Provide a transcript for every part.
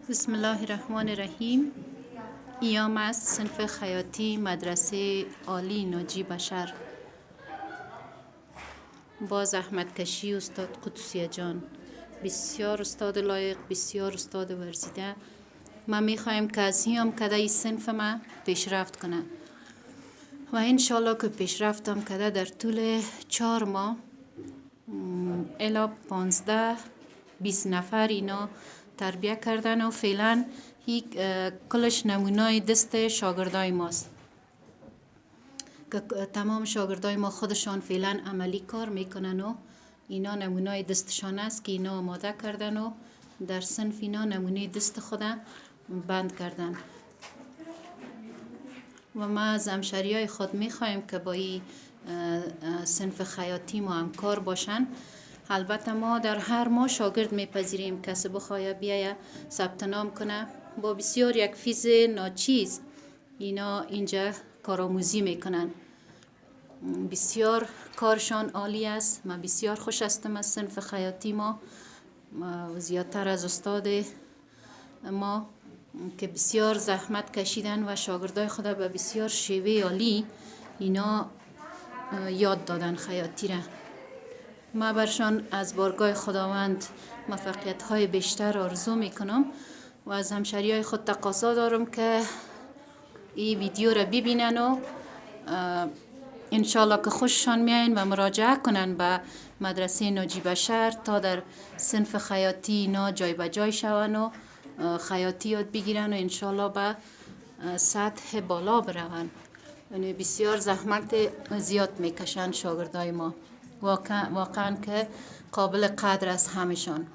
بسم الله الرحمن الرحیم. ایام از صنف خیاطی مدرسه عالی ناجی بشر با زحمت کشی استاد قدسیه جان، بسیار استاد لایق، بسیار استاد ورزیده. ما میخوایم که از هیم کده ای صنف ما پیشرفت کنه و انشالله که پیشرفتم کده در طول 4 ماه الا 15-20 نفر اینا تربیه کردن و فعلا کلش نمونای دست شاگردای ماست که تمام شاگردای ما خودشان فعلا عملی کار میکنن و اینا نمونای دستشان است که اینا آماده کردن و در صنف اینا نمونه دست خودم بند کردن و ما از همشریای خود میخوایم که با این صنف خیاطی ما همکار باشن. البته ما در هر ماه شاگرد میپذیریم، کسی بخواه بیایه ثبت نام کنه با بسیار یک فیز ناچیز اینا اینجا کارآموزی میکنن. بسیار کارشان عالی است. من بسیار خوش هستم از صنف خیاطی ما زیادتر از استاد ما که بسیار زحمت کشیدن و شاگردای خود به بسیار شیوه عالی اینا یاد دادن خیاطی را. ما برشان از بارگاه خداوند موفقیت های بیشتر آرزو میکنم و از همشریای خود تقاضا دارم که این ویدیو را ببینن و انشالله که خوششان میاین و مراجعه کنن به مدرسه ناجی بشر تا در صنف خیاطی اینا جای به جای شون و خیاطی یاد بگیرن و انشالله به سطح بالا برون. یعنی بسیار زحمت زیاد میکشن شاگردای ما، واقعا که قابل قدر است همشان.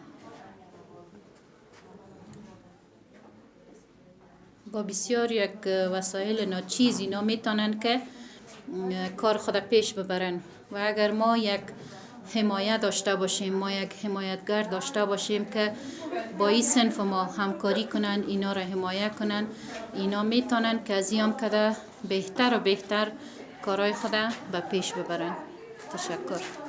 با بسیار یک وسایل ناچیز اینا میتونن که کار خود پیش ببرن و اگر ما یک حمایه داشته باشیم، ما یک حمایتگر داشته باشیم که با این صنف ما همکاری کنن، اینا را حمایه کنن، اینا میتونن که از این کده بهتر و بهتر کارهای خود به پیش ببرن. تشکر.